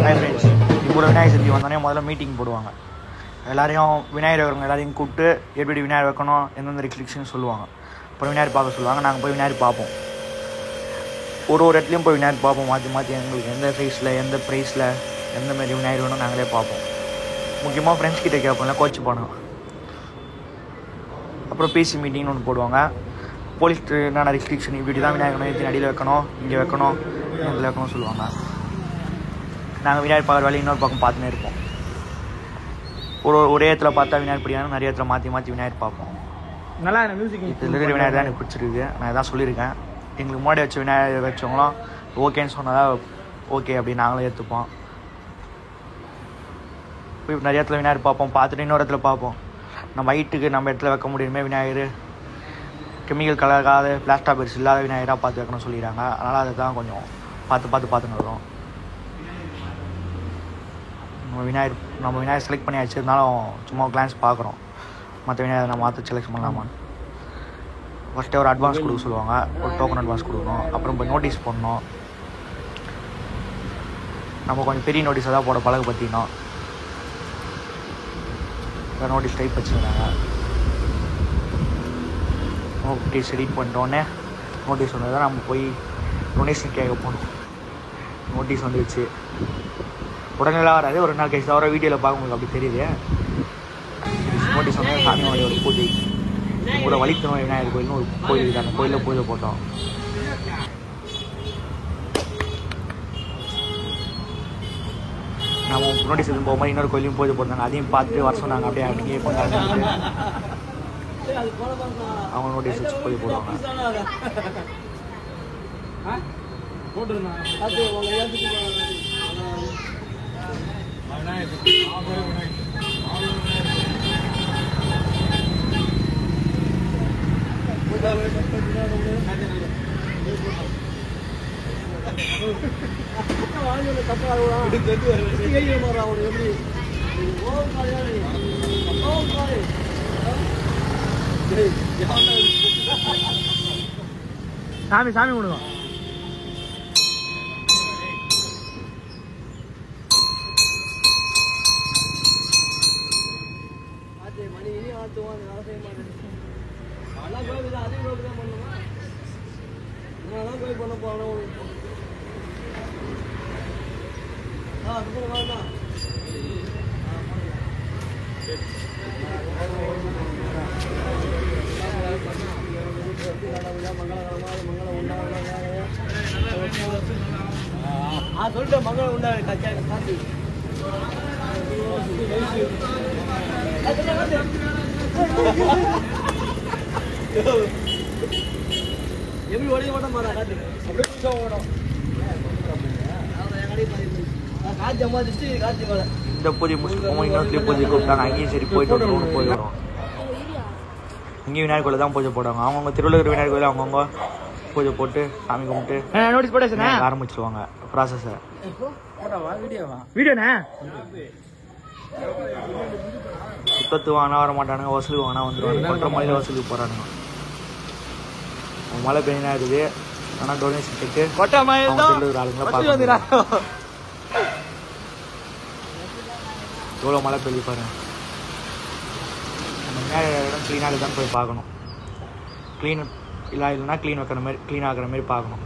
Hi friends, இப்போ விநாயகர் சதுர்த்தி வந்தோடனே முதல்ல மீட்டிங் போடுவாங்க. எல்லாரையும் விநாயகர் வைக்கிறவங்க எல்லாரையும் கூப்பிட்டு எப்படி விநாயகர் வைக்கணும், எந்தெந்த ரெஸ்ட்ரிக்ஷன் சொல்லுவாங்க. அப்புறம் விநாயகர் பார்க்க சொல்லுவாங்க. நாங்கள் போய் விநாயகர் பார்ப்போம். ஒரு இடத்துலையும் போய் விநாயகர் பார்ப்போம். மாற்றி மாற்றி எங்களுக்கு எந்த சைஸில் எந்த ப்ரைஸில் எந்த மாதிரி விநாயகர் வேணும் நாங்களே பார்ப்போம். முக்கியமாக ஃப்ரெண்ட்ஸ் கிட்டே கேட்போம்ல, கோச் போனோம். அப்புறம் பிசி மீட்டிங்னு ஒன்று போடுவாங்க. போலீஸ் என்னென்ன ரெஸ்ட்ரிக்ஷன், இப்படி தான் விநாயகர் எடுத்து அடியில் வைக்கணும், இங்கே வைக்கணும், இதில் வைக்கணும்னு சொல்லுவாங்க. நாங்கள் விநாயகர் பார்க்குற வேலையை இன்னொரு பக்கம் பார்த்துன்னே இருப்போம். ஒரே இடத்துல பார்த்தா விநாயகர் பிடிக்காது, நிறைய இடத்துல மாற்றி மாற்றி விநாயகர் பார்ப்போம். நல்லா மியூசிக் இதில் இருக்கிற விநாயகர் தான் எனக்கு பிடிச்சிருக்கு. நான் இதான் சொல்லியிருக்கேன். எங்களுக்கு முன்னாடி வச்ச விநாயகர் வச்சவங்களும் ஓகேன்னு சொன்னதாக ஓகே அப்படின்னு நாங்களும் ஏற்றுப்போம். போய் நிறைய இடத்துல விநாயகர் பார்ப்போம். பார்த்துட்டு இன்னொரு இடத்துல பார்ப்போம், நம்ம ஹைட்டுக்கு நம்ம இடத்துல வைக்க முடியுமே விநாயகர், கெமிக்கல் கலராத பிளாஸ்டா பெருசு இல்லாத விநாயகராக பார்த்து வைக்கணும்னு சொல்லிடுறாங்க. அதனால் அதை தான் கொஞ்சம் பார்த்துன்னு வரும். நம்ம விநாயகர் செலக்ட் பண்ணி வச்சுருந்தாலும் சும்மா கிளான்ஸ் பார்க்குறோம், மற்ற விநாயகர் நம்ம மாற்ற செலக்ட் பண்ணலாமான்னு. ஃபஸ்ட்டே ஒரு அட்வான்ஸ் கொடுக்க சொல்லுவாங்க, ஒரு டோக்கன் அட்வான்ஸ் கொடுக்கணும். அப்புறம் இப்போ நோட்டீஸ் போடணும். நம்ம கொஞ்சம் பெரிய நோட்டீஸாக தான் போட பழகு பற்றினோம். நோட்டீஸ் டைப் வச்சுக்கிறாங்க. நோட்டீஸ் எடிட் பண்ணிட்டோன்னே நோட்டீஸ் வந்தது தான் நம்ம போய் டொனேஷன் கேட்க போகணும். நோட்டீஸ் வந்துடுச்சு, உடனேலாம் வராது, ஒரு நாள் கழிச்சு வர வீடியோவில் பார்க்கும்போது அப்படி தெரியுது. நோட்டீஸ் வந்து சாமியோட பூஜை கூட வலிக்கணும் விநாயகர் கோயில்னு ஒரு கோயில் இருக்குது. அந்த கோயிலில் பூஜை போட்டோம். நம்ம நோட்டீஸ் எதுவும் போகும்போது இன்னொரு கோயிலையும் பூஜை போட்டாங்க. அதையும் பார்த்துட்டு வருஷம் நாங்கள் அப்படியே அன்றைக்கே கொண்டாடிட்டு அவங்க நோட்டீஸ் வச்சு பூஜை போடுவாங்க. சாமி சாமி விடுவோம். சொல்லிட்டு மங்களம் உண்டா காந்தி எப்படி உடைய மாட்டோம் காந்தி அப்படியே ஓடும். இந்த பூஜை முடிச்சுட்டு இன்னொரு பூஜை கூப்பிட்டாங்க. அங்கேயும் சரி போயிட்டு வரும். இங்கேயும் விநாயகர் கோயில தான் பூஜை போடுவாங்க. அவங்கவுங்க திருவள்ளுவர் விநாயகர் கோயில அவங்கவுங்க பூஜை போட்டு சாமி கும்பிட்டு நோட்டீஸ் போட்டு ஆரம்பிச்சிருவாங்க ப்ராசஸை. வீடியோண்ணே சுத்தத்து வாங்கினா வர மாட்டானுங்க, வசூலுக்கு வாங்கினா வந்துடுவாங்க. 1:30 மணியில் வசூலுக்கு போகிறானுங்க. மழை பெய்யா இருக்குது, ஆனால் டொனேஷன் கேட்டு ஆளுங்களை எவ்வளோ மழை பெய்யுது பாருங்க. நம்ம மேலே இடம் க்ளீனாக தான் போய் பார்க்கணும். இல்லைன்னா க்ளீன் வைக்கிற மாதிரி க்ளீன் ஆகிற மாதிரி பார்க்கணும்.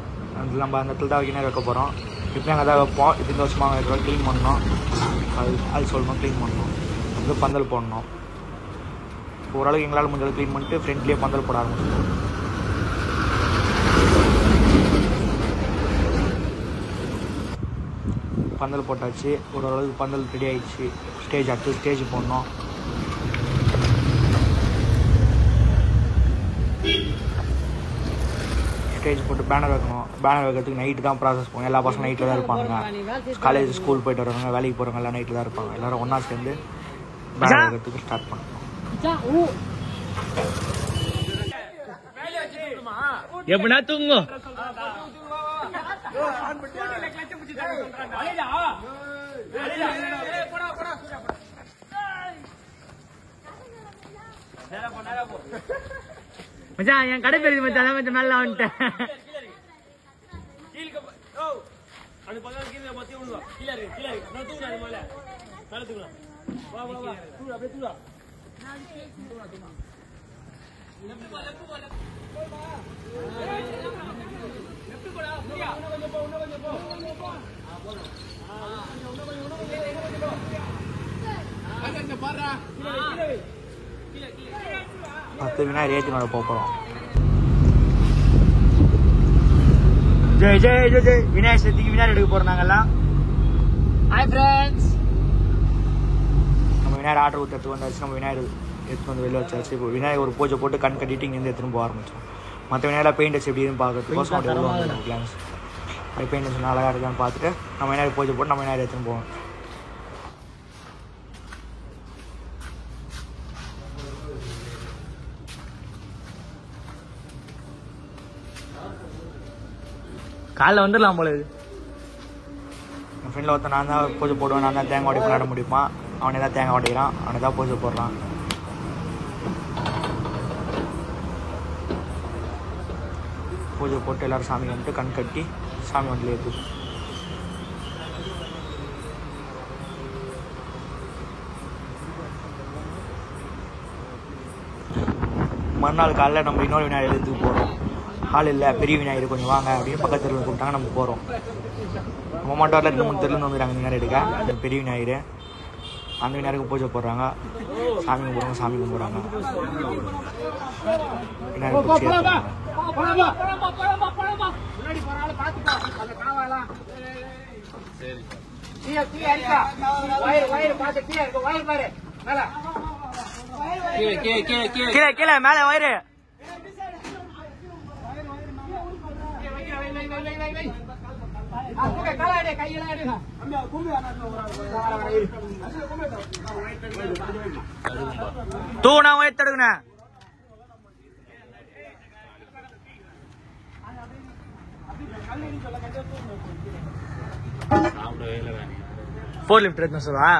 நம்ம அந்த இடத்துல தான் வைக்கினா வைக்க போகிறோம். இப்போ அங்கே தான் வைப்போம். இப்போ இந்த வருஷமாக வைக்கிறோம். க்ளீன் பண்ணணும், அது சொல்லணும், க்ளீன் பண்ணணும். வந்து பந்தல் போடணும். ஓரளவுக்கு எங்களால் முடிஞ்சது க்ளீன் பண்ணிட்டு ஃப்ரெண்ட்லேயே பந்தல் போட ஆரம்பிச்சிடும். பந்தல் போட்டாச்சு. ஓரளவுக்கு பந்தல் ரெடி ஆகிடுச்சு. அடுத்து ஸ்டேஜ் போடணும். ஸ்டேஜ் போட்டு பேனர் வைக்கணும். பேனர் வைக்கிறதுக்கு நைட்டு தான் ப்ராசஸ் போகும். எல்லா பசங்களும் நைட்டில் தான் இருப்பாங்க. காலேஜ் ஸ்கூல் போய்ட்டு வரவங்க, வேலைக்கு போகிறவங்க எல்லாம் நைட்டில் தான் இருப்பாங்க. எல்லோரும் ஒன்றா சேர்ந்து பேனர் வைக்கிறதுக்கு ஸ்டார்ட் பண்ணணும். எப்படின்னா தூங்கும். மச்சான் என் கடை பெரிய மச்சான், அதான் மச்சான் மேல வந்துட்டேன். விநாயகர் ஏற்றினோட போகிறோம். ஜெய் ஜெய் ஜெய் ஜெய் விநாயகர் சதுர்த்திக்கு விநாயகர் எடுக்க போகிறோம். நாங்கெல்லாம் ஹாய் ஃப்ரெண்ட்ஸ். நம்ம விநாயகர் ஆர்டர் ஊற்றுறதுக்கு வந்தாச்சு. நம்ம விநாயகர் எடுத்துகிட்டு வந்து வெளில வச்சாச்சு. இப்போ விநாயகர் ஒரு பூஜை போட்டு கண் கட்டிட்டு இங்கேருந்து எடுத்துன்னு போக ஆரம்பிச்சோம். மற்ற விநாயகர் பெயிண்ட் வச்சு எப்படின்னு பார்க்கறதுக்கோசம் பிளான்ஸ் அது பெயிண்ட் வச்சு அழகாக இருக்கான்னு பார்த்துட்டு நம்ம விநாயகர் பூஜை போட்டு நம்ம விநாயகர் எடுத்துன்னு போவோம். காலைல வந்துடலாம் போல. என் ஃப்ரெண்டில் ஒருத்தன் நான் தான் பூஜை போடுவேன், நான் தான் தேங்காய் உடைப்பு விளையாட முடியுமா, அவனே தான் தேங்காய் உடைக்கிறான், அவனை தான் பூஜை போடுறான். பூஜை போட்டு எல்லோரும் சாமி வந்துட்டு கண் கட்டி சாமி வண்டியில் ஏற்று மறுநாள் காலையில் நம்ம இன்னொரு விநாயகர் எடுத்துக்கு போகிறோம். ஆள் இல்லை, பெரிய விநாயகர் கொஞ்சம் வாங்க அப்படின்னு பக்கத்து தெருவில் கூப்பிட்டாங்க. நம்ம போகிறோம். நம்ம மட்டும் வரல, 2-3 தெருலேருந்து வந்துடுறாங்க விநாயகர் எடுக்க. அந்த பெரிய விநாயகர் அந்த விநாயகருக்கு பூஜை போடுறாங்க. சாமி கும்பிட்றாங்க, சாமி கும்பிட்றாங்க. விநாயகர் பூஜை கீழே கீழே மேலே வயிறு தூணா உயர்த்தடுங்க. ஃபோர் லிஃப்ட் எடுத்து சொல்லவா?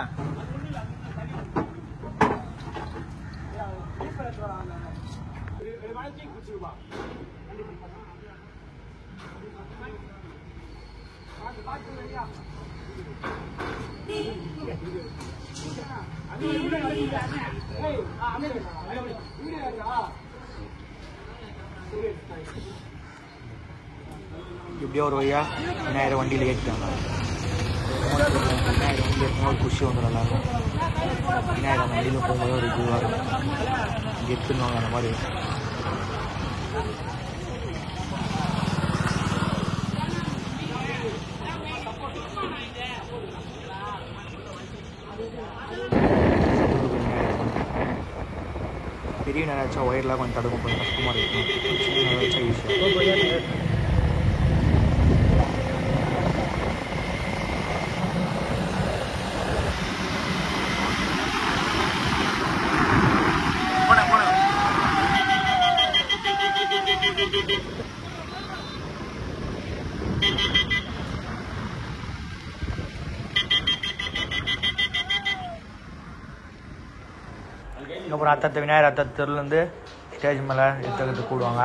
இப்படியே ஒரு வழியா விநாயகர் வண்டியில் ஏற்றிட்டாங்க. விநாயகர் வண்டி ஏற்றினா குஷி வந்துடும் எல்லாரும். விநாயகர் வண்டியில் போகும்போது ஒரு இதுவாக இருக்கும், எடுத்துருவாங்க அந்த மாதிரி. பெரிய நேரம் வச்சா ஒயர்லாம் கொஞ்சம் தடுக்கும், கொஞ்சம் கஷ்டமாக இருக்கும். சின்ன நேரம் வச்சா ஈஸியாக. அப்புறம் அத்தத்தை விநாயகர் அத்தத்தை தெருலேருந்து ஸ்டேஜ் மேலே எடுத்துக்கிறது கூடுவாங்க.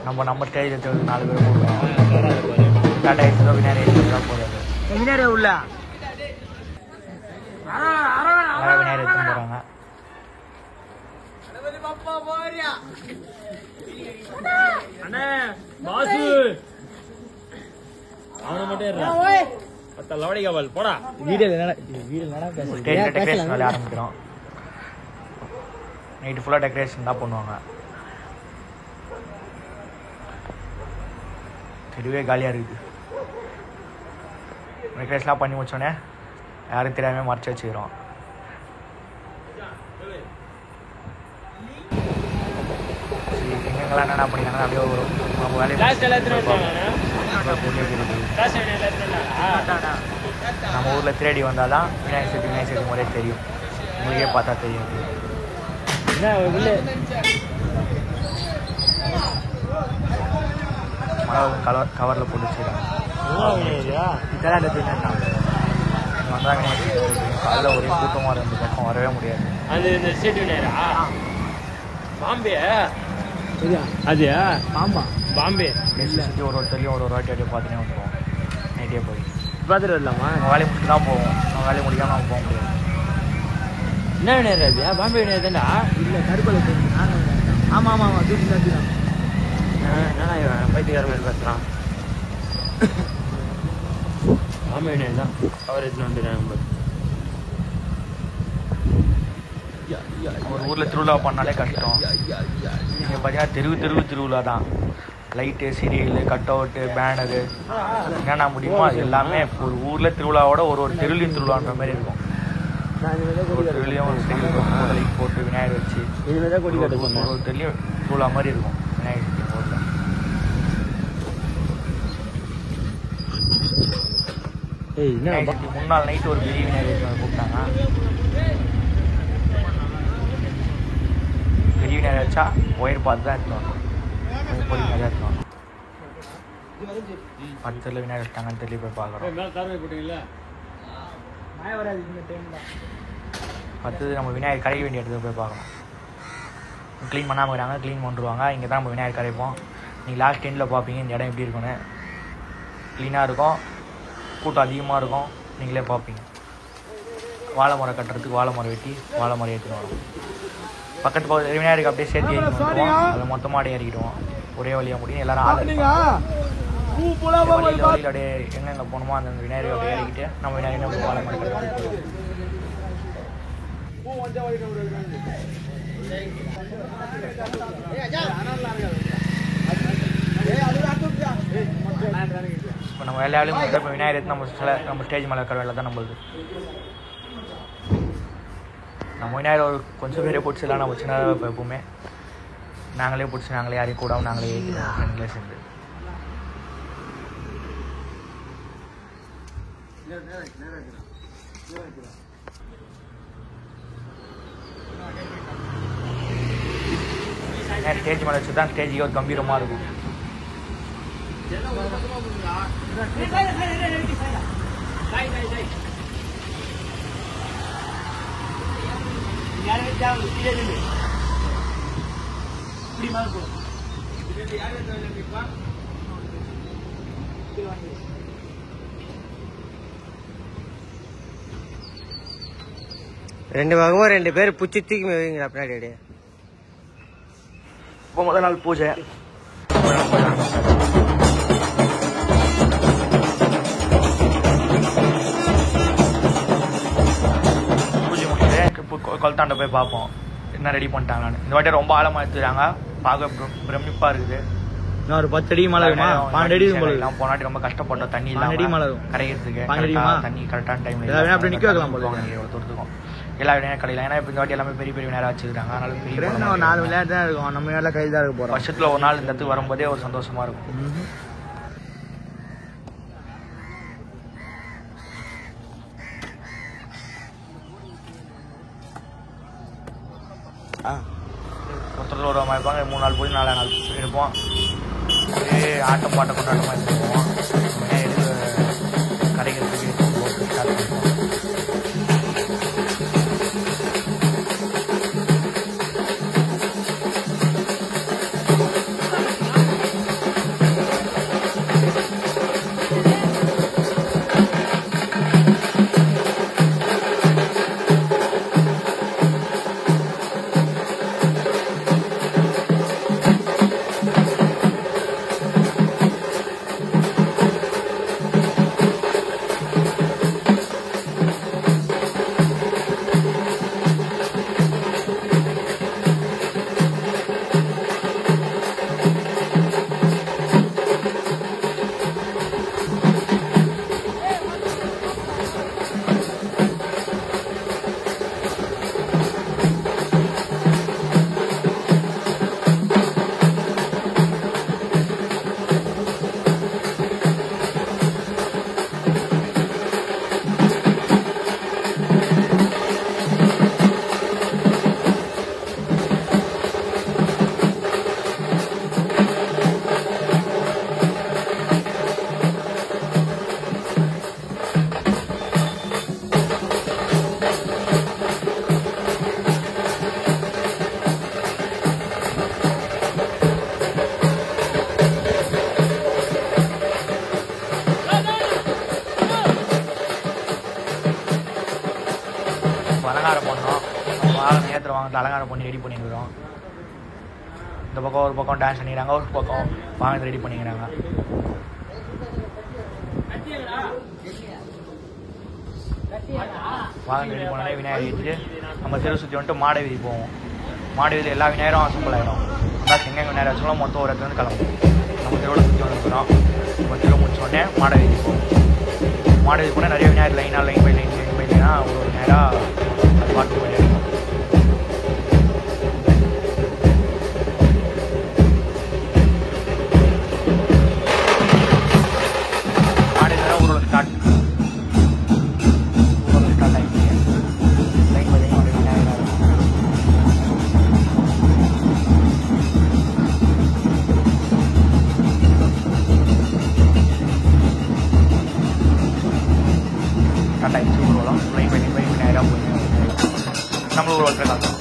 நம்ம ஸ்டேஜ் எடுத்துக்கிறது 4 பேர் கூடுவாங்க. டாட்டா எடுத்துக்கோ விநாயகர் எடுத்துதான் போகிறது. விநாயகர் உள்ள விநாயகர் எடுத்து போகிறாங்க. ஆரம்பிக்கிறோம். நைட்டு ஃபுல்லாக டெக்கரேஷன் தான் பண்ணுவாங்க. தெருவே காலியாக இருக்குது. டெக்கரேஷன்லாம் பண்ணி முடிச்சோடனே யாரும் தெரியாமல் மறைச்சி வச்சுக்கிறோம். எங்கெங்கெல்லாம் என்னென்ன பண்ணிக்காங்க அப்படியே வரும். நம்ம வேலையை நம்ம ஊரில் தேடி வந்தால் தான் விநாயகர் சதுர்த்தி முறையே தெரியும். உங்களுக்கே பார்த்தா தெரியும். மழை கவரில் போட்டு வச்சுருக்காங்க. இதெல்லாம் வந்தாங்க. காலையில் ஒரே கூட்டமாக இருந்த பக்கம் வரவே முடியாது. அது இந்த ஸ்டேட் விநாயகரா? பாம்பே அது பாம்பா பாம்பே சுற்றி ஒரு ஒருத்தரையும் ஒரு வாட்டி அப்படியே பார்த்துனே வந்துடுவோம். நைட்டே போய் பார்த்துட்டு வரலாமா? நம்ம வேலையை முடிச்சு தான் போவோம். நம்ம வேலையை முடிக்காமல் நம்ம போக முடியாது. என்ன விநாயகர் அது? பாம்பே விநாயகர் தான்டா. இல்லை கருப்பலை ஆமாம் ஆமாம் ஆமாம் தூக்கி தான் என்னடா பைத்தியக்கார மாதிரி பேசுகிறான். பாம்பே விநாயகர் தான் அவர் எடுத்துன்னு வந்துடுறேன். ஒரு ஊரில் திருவிழா பண்ணாலே கஷ்டம். நீங்கள் பார்த்தீங்கன்னா தெருவு திருவிழா தான். Light, serial, cut out, banner, என்னென்ன முடியுமோ அது எல்லாமே ஒரு ஊரில் திருவிழாவோட ஒரு தெருவிலையும் திருவிழான்ற மாதிரி இருக்கும். ஒரு தெருவிலையும் ஒரு லைட் போட்டு விநாயகர் வச்சு ஒரு தெருலையும் திருவிழா மாதிரி இருக்கும் விநாயகர் ஊரில். விநாயகர் முன்னாள் நைட்டு ஒரு பெரிய விநாயகர் கூப்பிட்டாங்க. பெரிய விநாயகர் வச்சா ஒயர் பார்த்து தான் எடுத்துன்னு வரணும். பொடி நிறையா எடுத்துன்னு வரணும். பக்கத்தில் விநாயகர் வச்சிட்டாங்கன்னு தெரியல போய் பார்க்குறோம். அடுத்தது நம்ம விநாயகர் கரைக்க வேண்டிய இடத்துல போய் பார்க்கணும். க்ளீன் பண்ணாமல் இருக்கிறாங்க, க்ளீன் பண்ணிடுவாங்க. இங்கே தான் நம்ம விநாயகர் கரைப்போம். நீங்கள் லாஸ்ட் எண்டில் பார்ப்பீங்க இந்த இடம் எப்படி இருக்குன்னு. க்ளீனாக இருக்கும், கூட்டம் அதிகமாக இருக்கும். நீங்களே பார்ப்பீங்க. வாழை மரம் கட்டுறதுக்கு வாழை மரம் வெட்டி வாழை மரம் ஏற்றின்னு வரும். பக்கத்து பக்கத்து விநாயகருக்கு அப்படியே சேர்த்து ஏற்றி வந்துடுவோம். அதை மொத்தமாக ஏறிக்கிடுவோம். ஒரே வழியாக முடியும். எல்லாரும் வழியில் அப்படியே எங்கெங்கே போகணுமோ அந்த விநாயகர் அப்படியே ஏறிக்கிட்டு நம்ம விநாயகர் அப்படியே வாழை மரம் கட்டுறதுக்கு இப்போ நம்ம எல்லாரையும் இப்போ விநாயகர் நம்ம ஸ்டேஜ் மேலே இருக்கிற வேலை தான் நம்மளுது. நம்ம விநாயகர் ஒரு கொஞ்சம் பேரே பிடிச்சலாம் நம்ம சின்னதாக இப்போ எப்பவுமே நாங்களே பிடிச்சி நாங்களே யாரையும் கூடாமல் நாங்களே ஏற்றிடுவோம் ஃப்ரெண்ட்லேயே சேர்ந்து. ஸ்டேஜ் மேலே வச்சு தான் ஸ்டேஜுக்கு ஒரு கம்பீரமாக இருக்கும். ரெண்டு பக்கமும் ரெண்டு பேர் புச்சி தூக்கி வைங்களா பின்னாடி. இப்போ முதல் நாள் பூஜை. பூஜை முடிச்சுட்டு இப்போ கொளத்தாண்ட போய் பார்ப்போம் என்ன ரெடி பண்ணிட்டாங்கன்னு. இந்த வாட்டி ரொம்ப ஆழமாக எடுத்துக்கிறாங்க. பார்க்க பிரமிப்பாக இருக்குது. இன்னும் ஒரு 10 அடி மழை இருக்குமா? 12 அடி போனாட்டி ரொம்ப கஷ்டப்பட்டோம். தண்ணி இல்லாமல் கரைக்கிறதுக்கு தண்ணி கரெக்டான டைம்ல அப்படி நிற்க வைக்கலாம் போல தூரத்துக்கும் எல்லா விநாயகர் கடையில். ஏன்னா இப்போ இந்த வாட்டி எல்லாமே பெரிய பெரிய விநாயகர் வச்சுக்கிறாங்க. அதனால பெரிய 4 விளையாட்டு தான் இருக்கும். நம்ம விளையாட கையில் தான் இருக்க போகிறோம். வருஷத்தில் ஒரு நாள் இந்த இடத்துக்கு வரும்போதே ஒரு சந்தோஷமா இருக்கும். மொத்தத்தில் ஒரு மாதிரி இருப்பாங்க. 3 நாள் போய் 4 நாள் இருப்போம். ஆட்டம் பாட்டம் கொண்டாட்டமாக இருப்போம். கரைக்கிறதுக்கு போட்டு ஸ்டார்ட் பண்ணுவோம். வாகனம் ஏற்றுற வாகனத்தில் அலங்காரம் பண்ணி ரெடி பண்ணிக்கிறோம். இந்த பக்கம் ஒரு பக்கம் டான்ஸ் பண்ணிக்கிறாங்க, ஒரு பக்கம் வாகனத்தை ரெடி பண்ணிக்கிறாங்க. வாகனம் ரெடி பண்ணாலே விநாயகர் ஏற்றிட்டு நம்ம தெரு சுற்றி வந்துட்டு மாட வீதி போவோம். மாட வீதி எல்லா விநாயகரும் அசம்பிள் ஆகிடும். அந்த எங்கே விநாயகர் வச்சுக்கலாம் மொத்தம் ஒரு இடத்துல வந்து கிளம்பும். நம்ம தெருவில் சுற்றி வந்துருக்கிறோம். நம்ம தெருவில் முடிச்சோடனே மாட வீதி போவோம். மாட வீதி போனால் நிறைய விநாயகர் லைன் பை லைனா ஒரு விநாயகராக அது பார்த்து விளையாடும். நம்மளும் ஒரு ஒருத்தர் காசு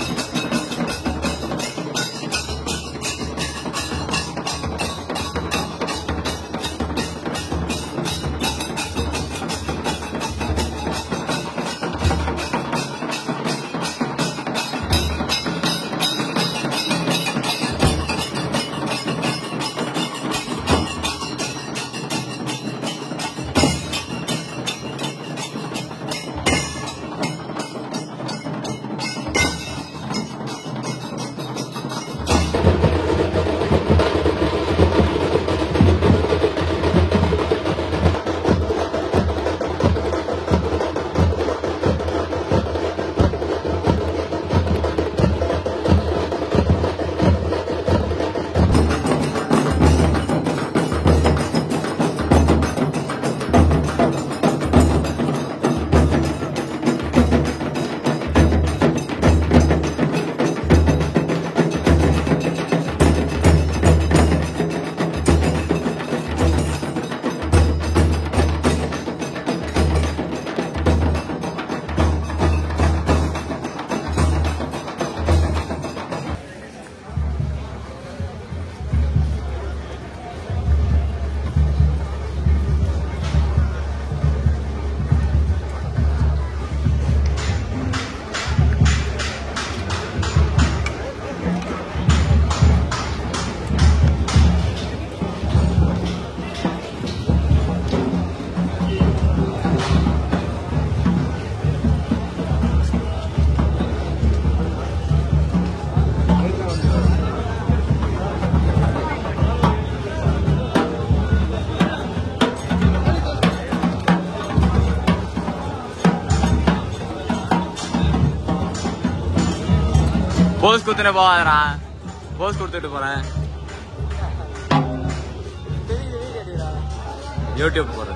போஸ் கொடுத்துட்டு போவாதரா, போஸ் கொடுத்துட்டு போறேன். யூடியூப் போறது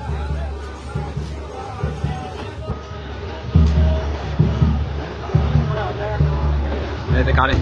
நேற்று காலை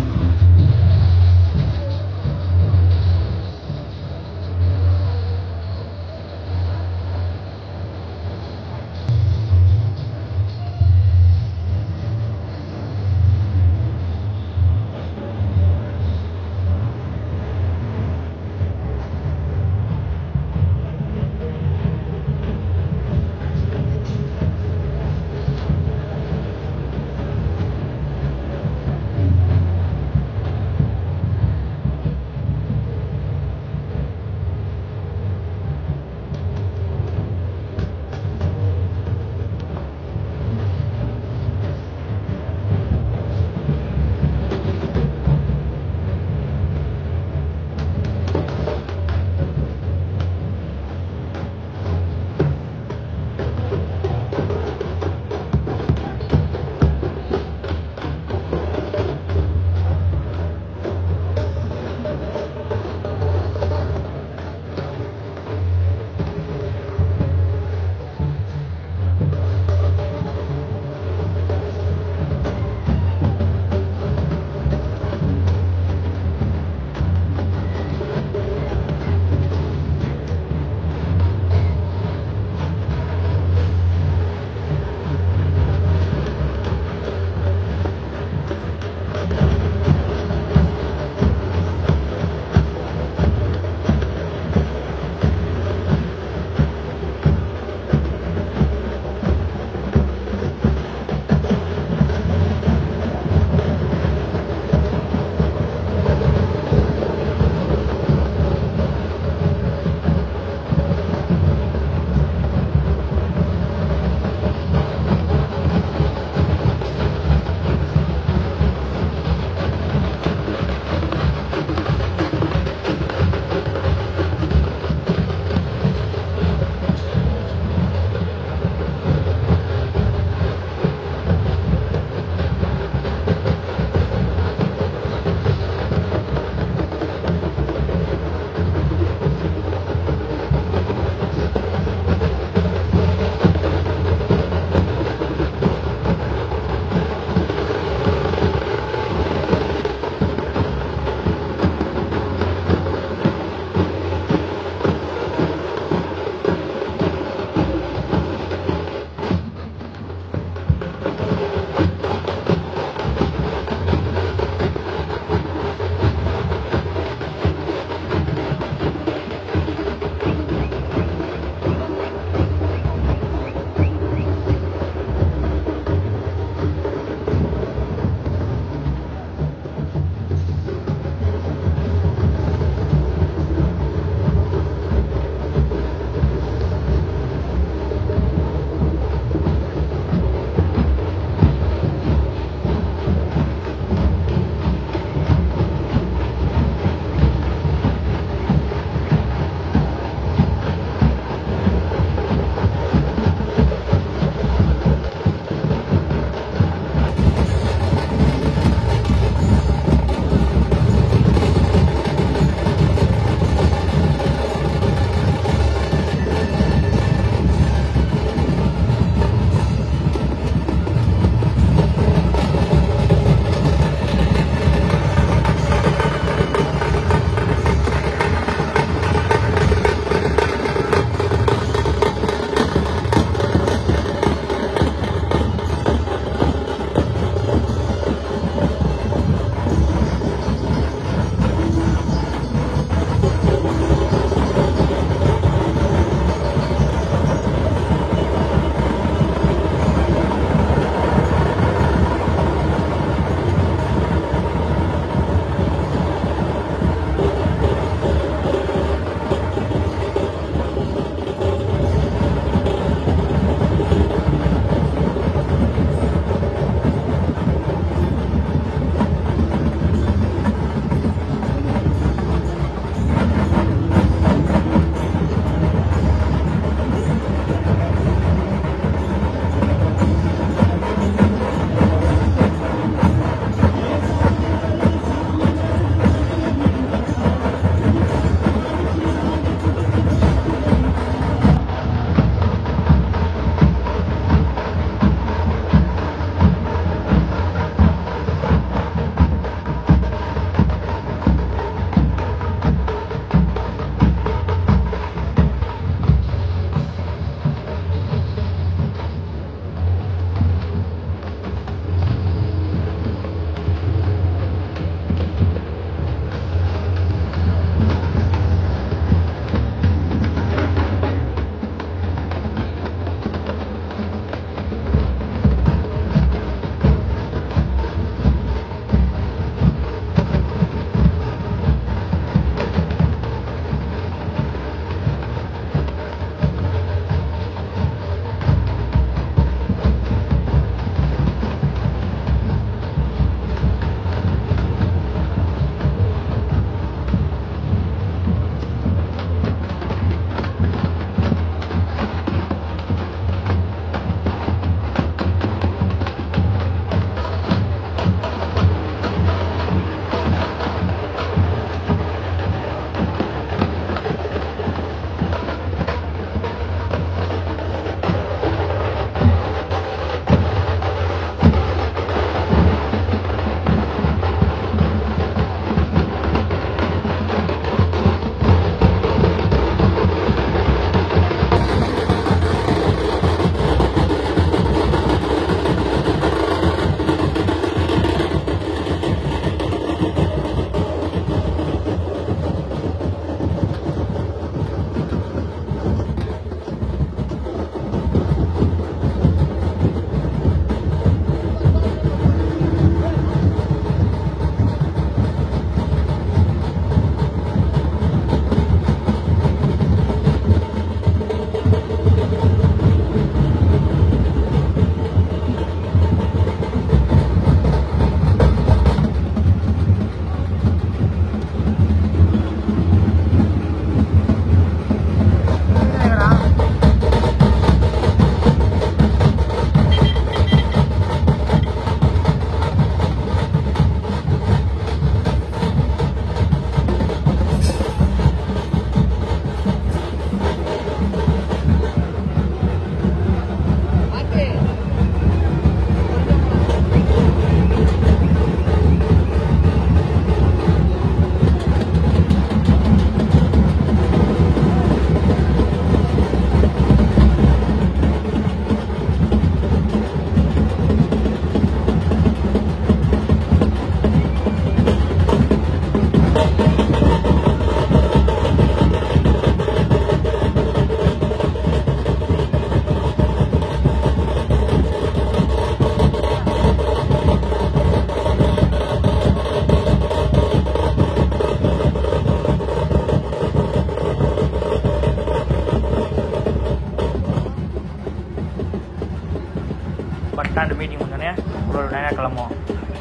பஸ் ஸ்டாண்டு மீட்டிங் முடிஞ்சோடனே ஒரு நேரம் கிளம்புவோம்.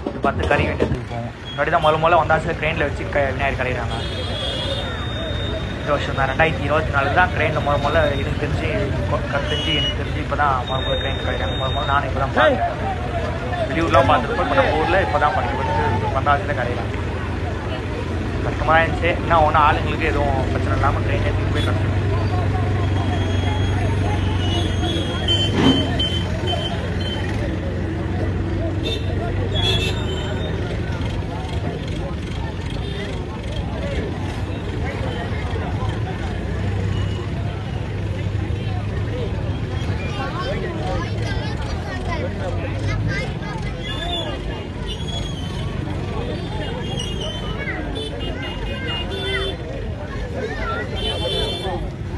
இது பார்த்து கறி வேண்டியதுக்கு போவோம். முன்னாடி தான் முதல்ல வந்தாச்சு ட்ரெயினில் வச்சு விநாயகர் கரையிறாங்க. இந்த வருஷம் தான் 2024 தான் ட்ரெயினில் முதல்ல எனக்கு தெரிஞ்சு எனக்கு தெரிஞ்சு இப்போ தான் முதல்ல ட்ரெயின் கரையிறாங்க. முதல்ல நானும் இப்போ தான் பார்க்குறேன். வெளியூர்லாம் பார்த்துருப்போம். இப்போ நம்ம ஊரில் இப்போ தான் படிக்கப்பட்டு வந்தாச்சில் கரையிறாங்க. கஷ்டமாக இருந்துச்சு. இன்னும் ஒன்றும் ஆளுங்களுக்கு எதுவும் பிரச்சனை இல்லாமல் ட்ரெயினே திரும்பி போய் கிடச்சி.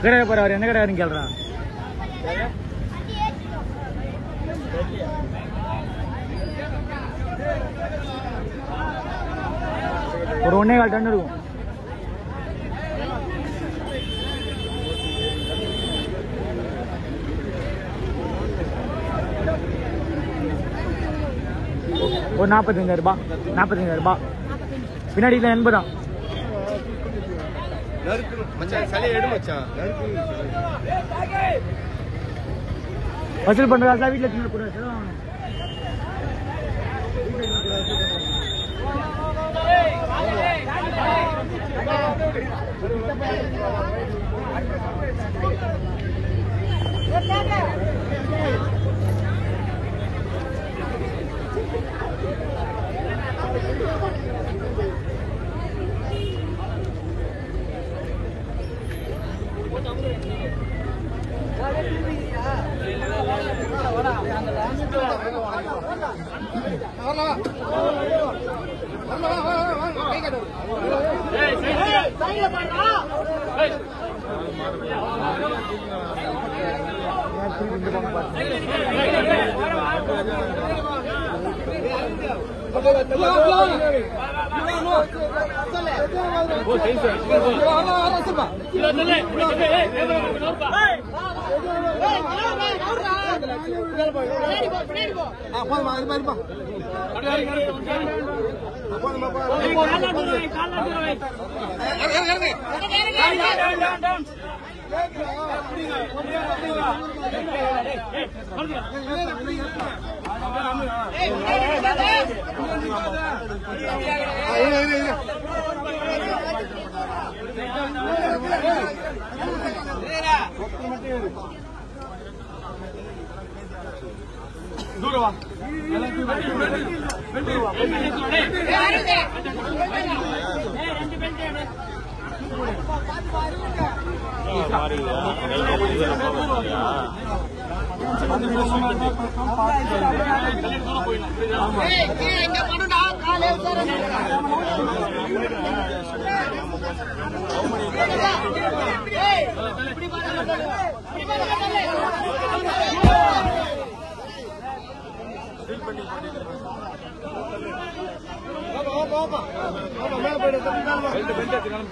கடை போகிற அவர் என்ன கடைன்னு கேள்றான். ஒரு 1.25 டன் இருக்கும். ஒரு 45,000 ரூபாய். 45,000 ரூபாய். பின்னாடி இல்லை 80 வசூல் பண்றதா வீட்டில் சின்ன கூட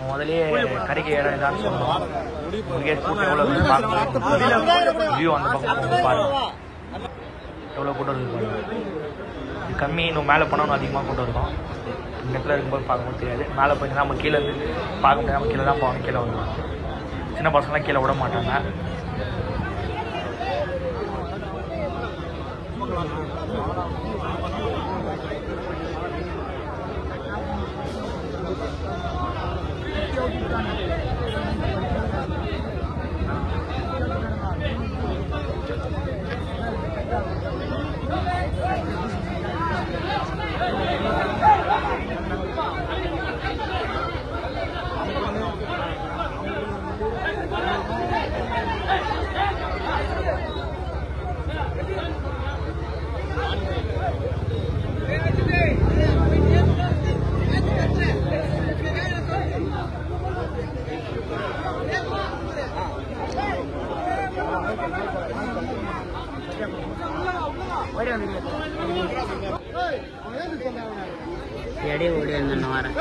முதலே கறிக்கு இடம் தான் சொன்னோம். கூட்டம் எவ்வளோ வியூ அந்த பக்கம் பாருங்க எவ்வளோ கூட்டம் இருக்கு. கம்மி இன்னும் மேலே போனால் அதிகமாக கூட்டம் இருக்கும். இந்த இடத்துல இருக்கும்போது பார்க்கும்போது தெரியாது. மேலே போய் நம்ம கீழே இருந்து பார்க்க முடியாது. நம்ம கீழே தான் போகணும். கீழே வந்துடும். சின்ன பசங்களாம் கீழே விட மாட்டாங்க. எடை ஓடி வந்து வரேன்.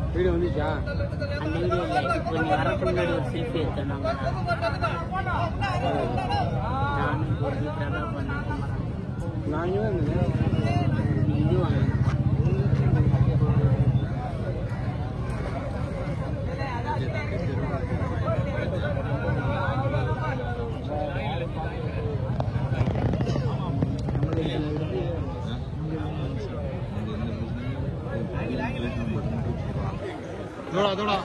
வீடியோ வந்துச்சா? அந்த வீடியோ இல்லை. இப்போ நீ வரக்கு முன்னாடி ஒரு செல்ஃபி எடுத்தோம் நாங்கள். நானும் போய் பிரதா பண்ண நானும் இது வாங்க. தோடா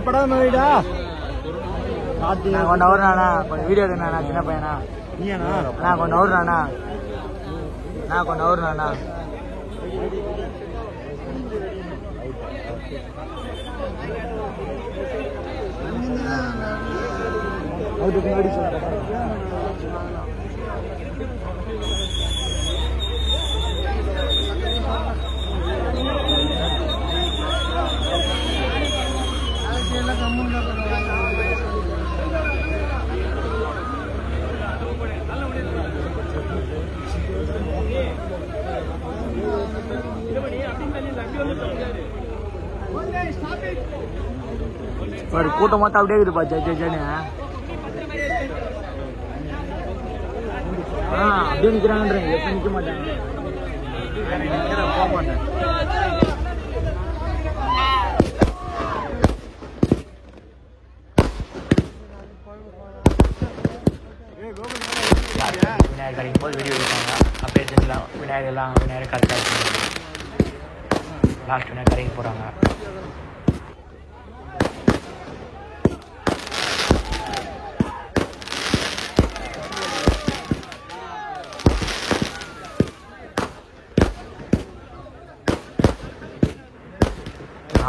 படம் வீடா கொஞ்சம் வருண்ணா கொஞ்சம் வீடியோ எடுண்ணா சின்ன பையனா நீயாண்ணா நான் கொஞ்சம் வருண்ணா நான் கொஞ்சம் வருண்ணா அதுக்கு முன்னாடி கூட்டம் மொத்தம் அப்படியே இருக்குதுப்பா ஜேன்னு அப்படியே நிக்கிறாங்கன்றேன் எப்ப நிக்க மாட்டாங்க போக மாட்டேன் விநாயகர் கிடைக்கும் போது வீடியோ எடுப்பாங்க அப்படியே செஞ்சலாம் விநாயகர் கரெக்டாக லாஸ்ட் விநாயகர் கடைக்கு போகிறாங்க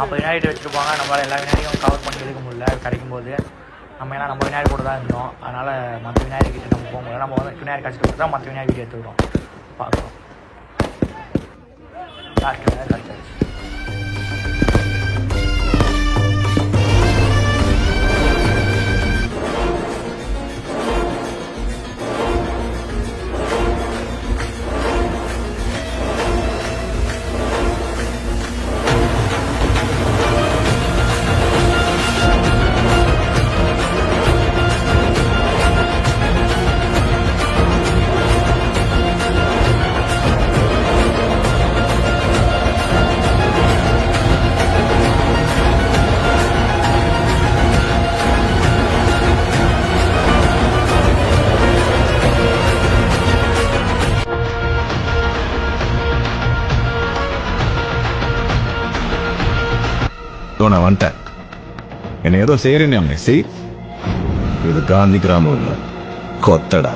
40 வினாடி வச்சுருப்பாங்க. நம்மளால் எல்லா வினாடியும் கவர் பண்ணி எடுக்க முடியல கிடைக்கும் போது. நம்ம ஏன்னா நம்ம வினாடி கூட தான் இருந்தோம். அதனால் மற்ற வினாடி கிட்ட நம்ம போக முடியல. நம்ம வந்து வினாடி கஷ்டப்பட்டு தான் மற்ற வினாடி வீடியோ எடுத்துக்கிறோம். பார்க்குறோம் கஷ்டம். நான் வந்துட்டேன். என்ன ஏதோ செய்யறேன்னு செய். இது காந்தி கிராமம் இல்லை, கொத்தடா.